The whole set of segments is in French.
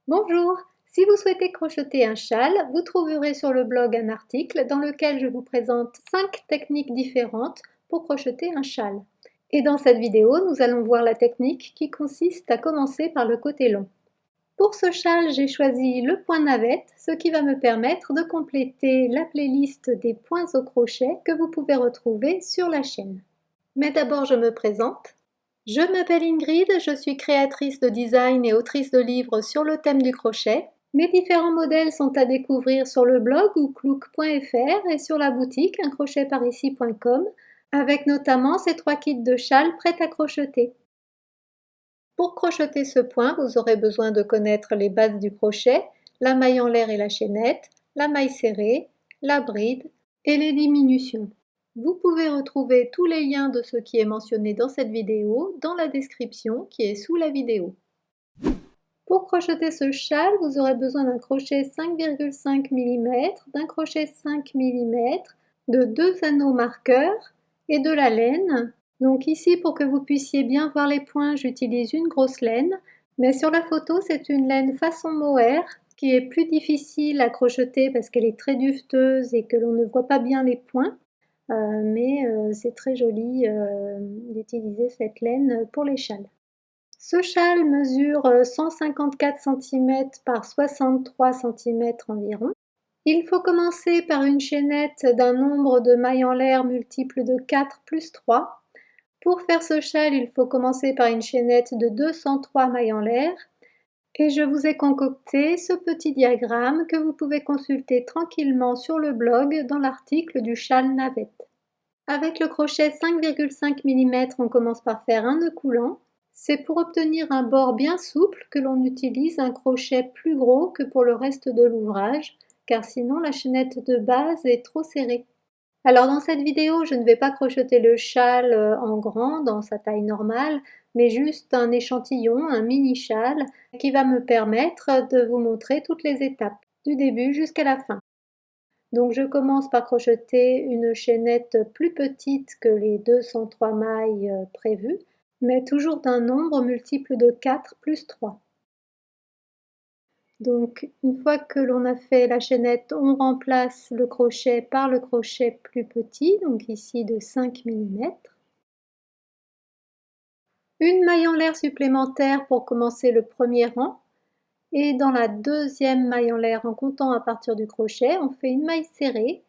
Bonjour! Si vous souhaitez crocheter un châle, vous trouverez sur le blog un article dans lequel je vous présente 5 techniques différentes pour crocheter un châle. Et dans cette vidéo, nous allons voir la technique qui consiste à commencer par le côté long. Pour ce châle, j'ai choisi le point navette, ce qui va me permettre de compléter la playlist des points au crochet que vous pouvez retrouver sur la chaîne. Mais d'abord, je me présente. Je m'appelle Ingrid, je suis créatrice de design et autrice de livres sur le thème du crochet. Mes différents modèles sont à découvrir sur le blog ou clook.fr et sur la boutique uncrochetparici.com avec notamment ces 3 kits de châles prêts à crocheter. Pour crocheter ce point, vous aurez besoin de connaître les bases du crochet, la maille en l'air et la chaînette, la maille serrée, la bride et les diminutions. Vous pouvez retrouver tous les liens de ce qui est mentionné dans cette vidéo dans la description qui est sous la vidéo. Pour crocheter ce châle, vous aurez besoin d'un crochet 5,5 mm, d'un crochet 5 mm, de 2 anneaux marqueurs et de la laine. Donc ici, pour que vous puissiez bien voir les points, j'utilise une grosse laine, mais sur la photo, c'est une laine façon mohair qui est plus difficile à crocheter parce qu'elle est très duveteuse et que l'on ne voit pas bien les points. Mais c'est très joli d'utiliser cette laine pour les châles. Ce châle mesure 154 cm par 63 cm environ. Il faut commencer par une chaînette d'un nombre de mailles en l'air multiple de 4 plus 3. Pour faire ce châle, il faut commencer par une chaînette de 203 mailles en l'air. Et je vous ai concocté ce petit diagramme que vous pouvez consulter tranquillement sur le blog dans l'article du châle navette. Avec le crochet 5,5 mm, on commence par faire un nœud coulant. C'est pour obtenir un bord bien souple que l'on utilise un crochet plus gros que pour le reste de l'ouvrage, car sinon la chaînette de base est trop serrée. Alors dans cette vidéo, je ne vais pas crocheter le châle en grand, dans sa taille normale, mais juste un échantillon, un mini châle, qui va me permettre de vous montrer toutes les étapes, du début jusqu'à la fin. Donc je commence par crocheter une chaînette plus petite que les 203 mailles prévues, mais toujours d'un nombre multiple de 4 plus 3. Donc une fois que l'on a fait la chaînette, on remplace le crochet par le crochet plus petit, donc ici de 5 mm. Une maille en l'air supplémentaire pour commencer le premier rang. Et dans la deuxième maille en l'air, en comptant à partir du crochet, on fait une maille serrée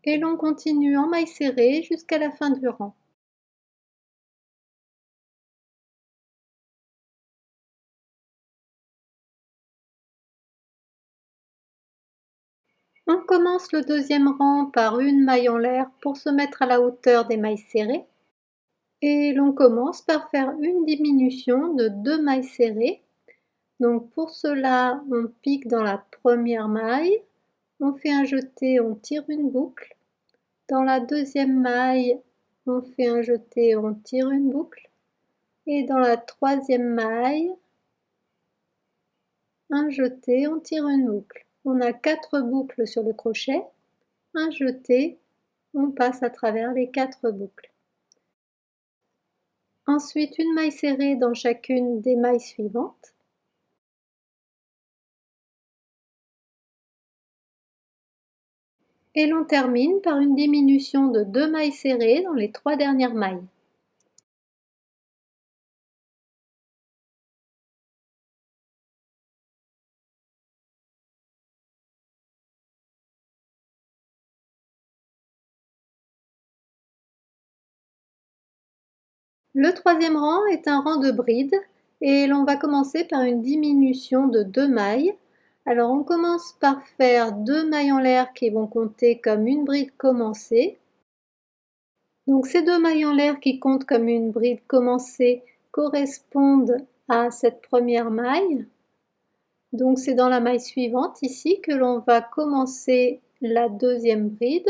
et l'on continue en maille serrée jusqu'à la fin du rang. On commence le deuxième rang par une maille en l'air pour se mettre à la hauteur des mailles serrées et l'on commence par faire une diminution de 2 mailles serrées. Donc pour cela, on pique dans la première maille, on fait un jeté, on tire une boucle. Dans la deuxième maille, on fait un jeté, on tire une boucle. Et dans la troisième maille, un jeté, on tire une boucle. On a 4 boucles sur le crochet, un jeté, on passe à travers les 4 boucles. Ensuite, une maille serrée dans chacune des mailles suivantes. Et l'on termine par une diminution de 2 mailles serrées dans les 3 dernières mailles. Le troisième rang est un rang de bride et l'on va commencer par une diminution de 2 mailles. Alors on commence par faire 2 mailles en l'air qui vont compter comme une bride commencée. Donc ces 2 mailles en l'air qui comptent comme une bride commencée correspondent à cette première maille. Donc c'est dans la maille suivante ici que l'on va commencer la deuxième bride.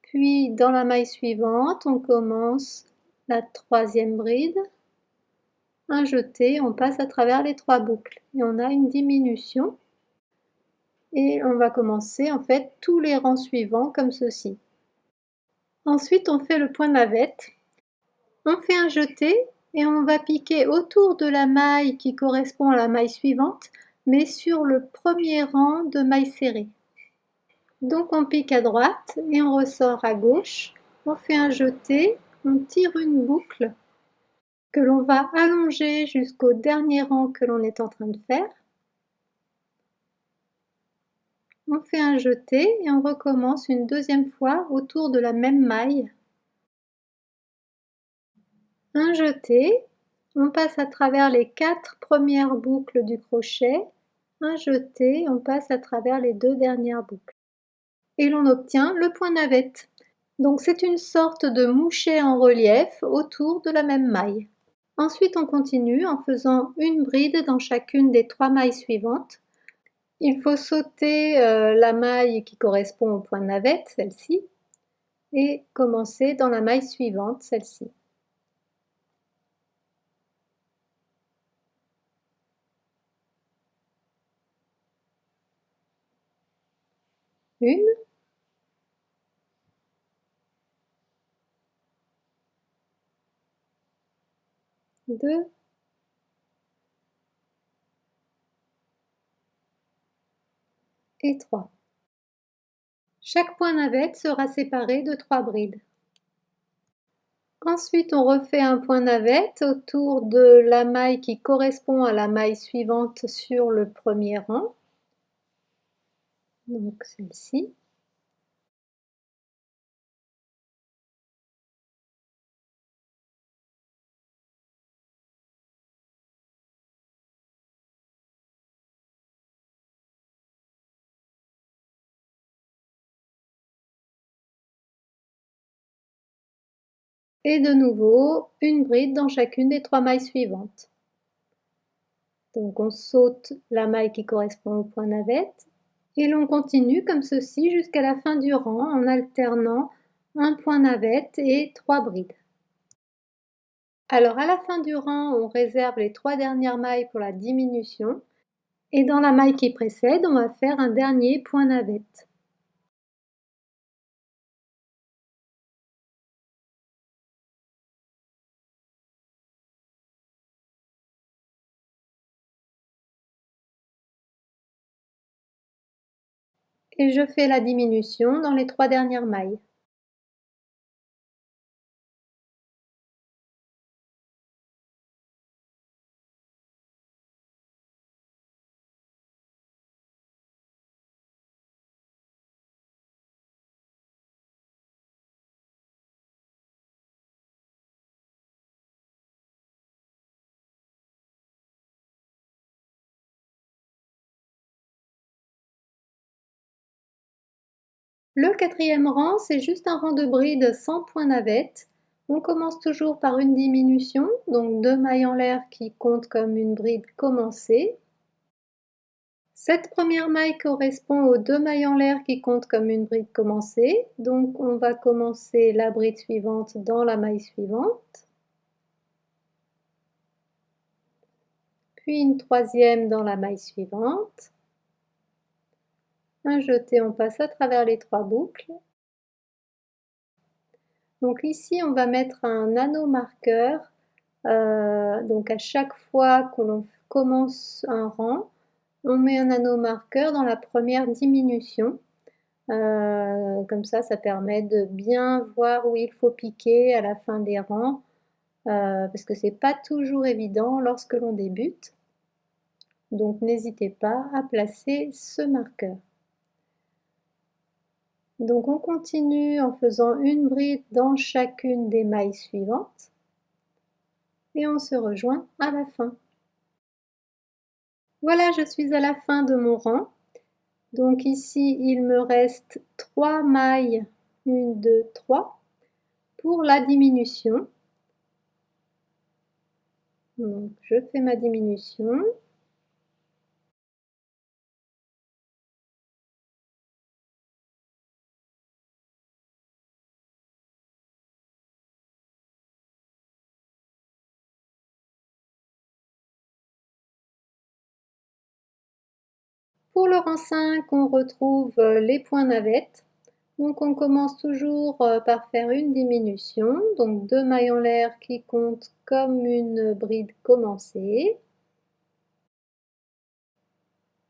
Puis dans la maille suivante, on commence la troisième bride. Un jeté, on passe à travers les 3 boucles et on a une diminution. Et on va commencer en fait tous les rangs suivants comme ceci. Ensuite, on fait le point navette. On fait un jeté et on va piquer autour de la maille qui correspond à la maille suivante, mais sur le premier rang de mailles serrées. Donc on pique à droite et on ressort à gauche, on fait un jeté, on tire une boucle que l'on va allonger jusqu'au dernier rang que l'on est en train de faire. On fait un jeté et on recommence une deuxième fois autour de la même maille. Un jeté, on passe à travers les 4 premières boucles du crochet, un jeté, on passe à travers les 2 dernières boucles. Et l'on obtient le point navette. Donc c'est une sorte de mouchet en relief autour de la même maille. Ensuite on continue en faisant une bride dans chacune des 3 mailles suivantes. Il faut sauter la maille qui correspond au point navette, celle-ci, et commencer dans la maille suivante, celle-ci. Une, deux, et 3. Chaque point navette sera séparé de 3 brides. Ensuite, on refait un point navette autour de la maille qui correspond à la maille suivante sur le premier rang. Donc celle-ci. Et de nouveau, une bride dans chacune des 3 mailles suivantes. Donc on saute la maille qui correspond au point navette et l'on continue comme ceci jusqu'à la fin du rang en alternant un point navette et 3 brides. Alors à la fin du rang, on réserve les 3 dernières mailles pour la diminution et dans la maille qui précède, on va faire un dernier point navette. Et je fais la diminution dans les 3 dernières mailles. Le quatrième rang, c'est juste un rang de brides sans point navette. On commence toujours par une diminution, donc 2 mailles en l'air qui comptent comme une bride commencée. Cette première maille correspond aux 2 mailles en l'air qui comptent comme une bride commencée, donc on va commencer la bride suivante dans la maille suivante. Puis une troisième dans la maille suivante. Un jeté, on passe à travers les 3 boucles. Donc ici, on va mettre un anneau marqueur. Donc à chaque fois que l'on commence un rang, on met un anneau marqueur dans la première diminution. Comme ça permet de bien voir où il faut piquer à la fin des rangs, parce que c'est pas toujours évident lorsque l'on débute. Donc n'hésitez pas à placer ce marqueur. Donc on continue en faisant une bride dans chacune des mailles suivantes et on se rejoint à la fin. Voilà, je suis à la fin de mon rang. Donc ici, il me reste 3 mailles, 1, 2, 3, pour la diminution. Donc je fais ma diminution. Pour le rang 5, on retrouve les points navettes. Donc on commence toujours par faire une diminution, donc 2 mailles en l'air qui comptent comme une bride commencée.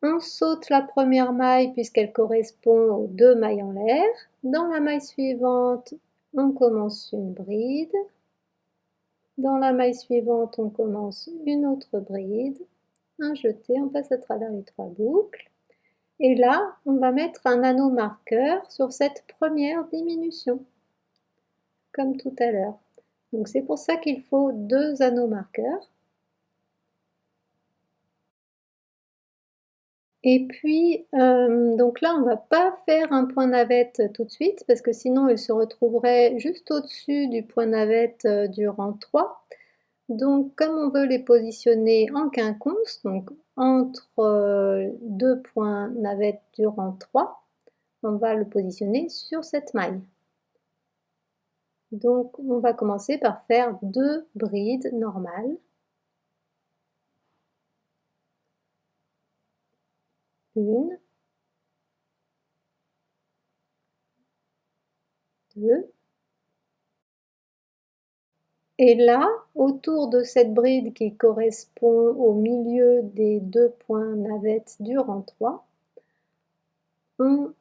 On saute la première maille puisqu'elle correspond aux 2 mailles en l'air. Dans la maille suivante, on commence une bride. Dans la maille suivante, on commence une autre bride. Un jeté, on passe à travers les 3 boucles. Et là, on va mettre un anneau marqueur sur cette première diminution, comme tout à l'heure. Donc c'est pour ça qu'il faut 2 anneaux marqueurs. Et puis, donc là, on ne va pas faire un point navette tout de suite, parce que sinon il se retrouverait juste au-dessus du point navette du rang 3. Donc comme on veut les positionner en quinconce, donc entre 2 points navette du rang 3, on va le positionner sur cette maille. Donc on va commencer par faire 2 brides normales. Une, 2. Et là, autour de cette bride qui correspond au milieu des 2 points navette du rang 3, on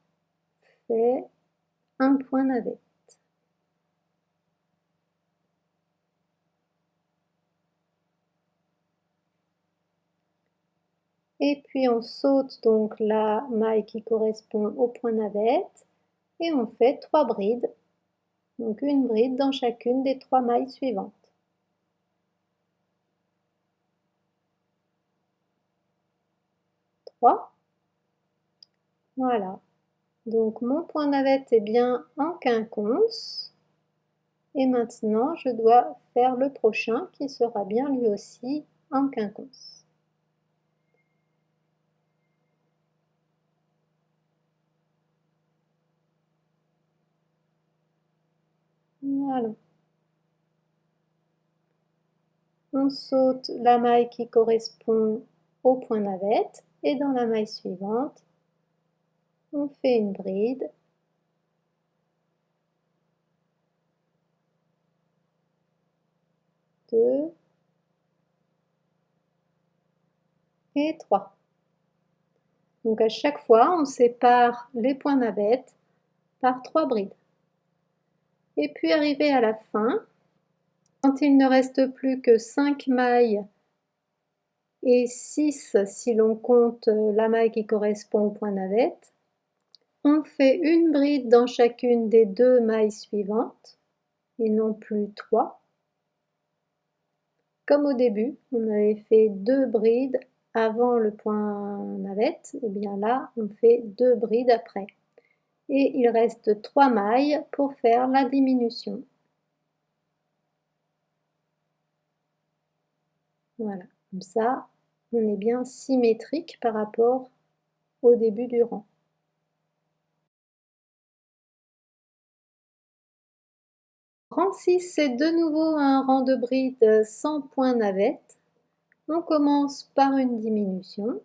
fait un point navette. Et puis on saute donc la maille qui correspond au point navette et on fait 3 brides. Donc une bride dans chacune des 3 mailles suivantes. 3. Voilà. Donc mon point navette est bien en quinconce. Et maintenant, je dois faire le prochain qui sera bien lui aussi en quinconce. Voilà. On saute la maille qui correspond au point navette et dans la maille suivante, on fait une bride. Deux et 3. Donc à chaque fois, on sépare les points navette par 3 brides. Et puis arrivé à la fin, quand il ne reste plus que 5 mailles et 6 si l'on compte la maille qui correspond au point navette, on fait une bride dans chacune des 2 mailles suivantes et non plus 3. Comme au début, on avait fait 2 brides avant le point navette, et bien là, on fait 2 brides après. Et il reste 3 mailles pour faire la diminution. Voilà, comme ça, on est bien symétrique par rapport au début du rang. Rang 6, c'est de nouveau un rang de brides sans point navette. On commence par une diminution.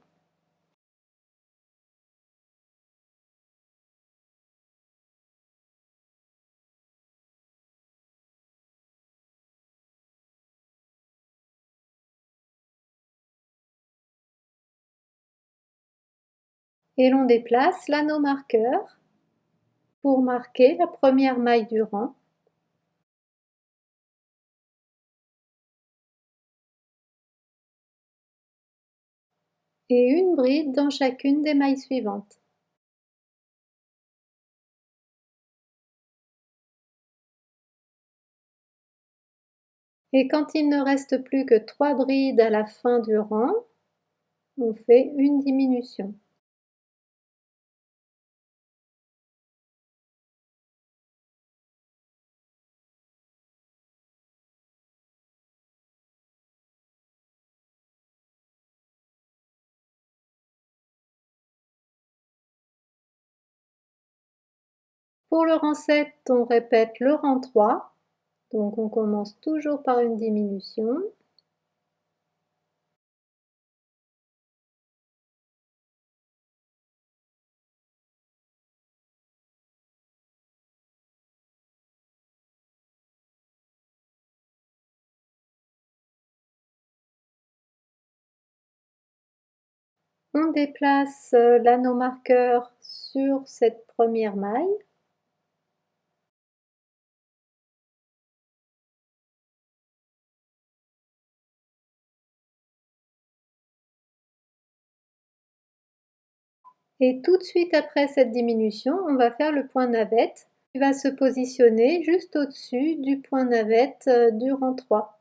Et l'on déplace l'anneau marqueur pour marquer la première maille du rang. Et une bride dans chacune des mailles suivantes. Et quand il ne reste plus que 3 brides à la fin du rang, on fait une diminution. Pour le rang 7, on répète le rang 3. Donc on commence toujours par une diminution. On déplace l'anneau marqueur sur cette première maille. Et tout de suite après cette diminution, on va faire le point navette qui va se positionner juste au-dessus du point navette du rang 3.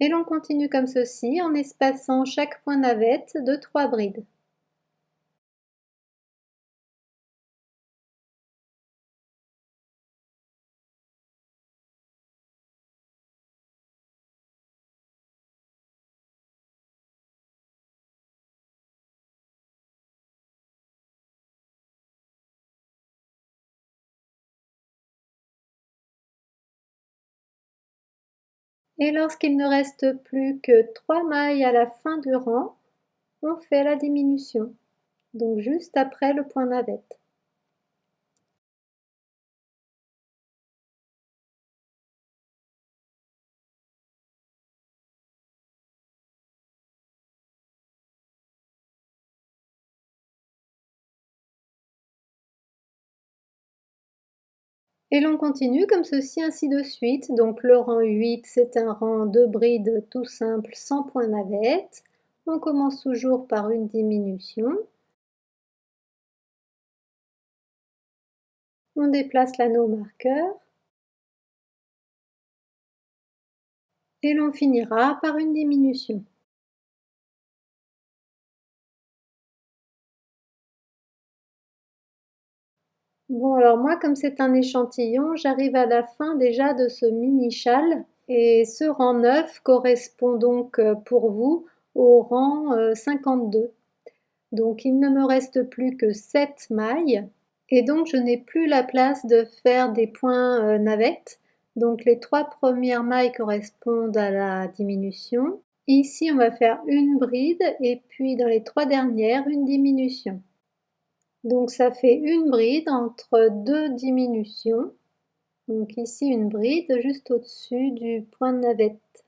Et l'on continue comme ceci en espaçant chaque point navette de 3 brides. Et lorsqu'il ne reste plus que 3 mailles à la fin du rang, on fait la diminution, donc juste après le point navette. Et l'on continue comme ceci ainsi de suite. Donc le rang 8, c'est un rang de brides tout simple sans point navette. On commence toujours par une diminution. On déplace l'anneau marqueur. Et l'on finira par une diminution. Bon alors moi comme c'est un échantillon, j'arrive à la fin déjà de ce mini châle et ce rang 9 correspond donc pour vous au rang 52. Donc il ne me reste plus que 7 mailles et donc je n'ai plus la place de faire des points navettes. Donc les 3 premières mailles correspondent à la diminution. Ici on va faire une bride et puis dans les 3 dernières une diminution. Donc ça fait une bride entre 2 diminutions. Donc ici une bride juste au-dessus du point de navette.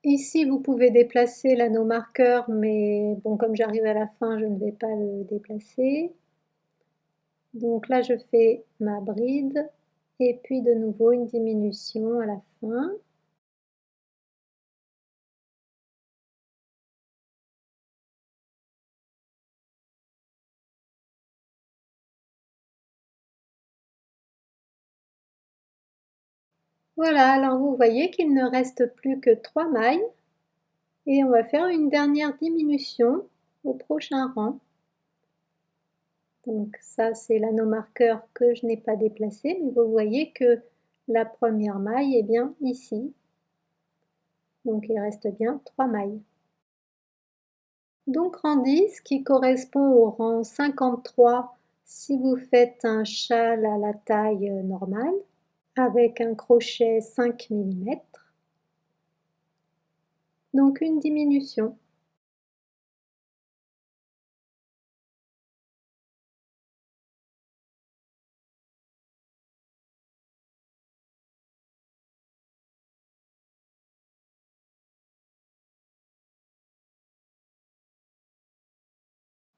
Ici vous pouvez déplacer l'anneau marqueur, mais bon comme j'arrive à la fin je ne vais pas le déplacer. Donc là je fais ma bride et puis de nouveau une diminution à la fin. Voilà, alors vous voyez qu'il ne reste plus que 3 mailles et on va faire une dernière diminution au prochain rang. Donc ça c'est l'anneau marqueur que je n'ai pas déplacé, mais vous voyez que la première maille est bien ici. Donc il reste bien 3 mailles. Donc rang 10 qui correspond au rang 53 si vous faites un châle à la taille normale avec un crochet 5 mm. Donc une diminution.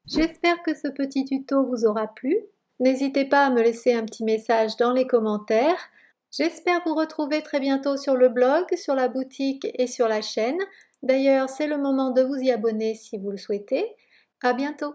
J'espère que ce petit tuto vous aura plu. N'hésitez pas à me laisser un petit message dans les commentaires. J'espère vous retrouver très bientôt sur le blog, sur la boutique et sur la chaîne. D'ailleurs, c'est le moment de vous y abonner si vous le souhaitez. À bientôt!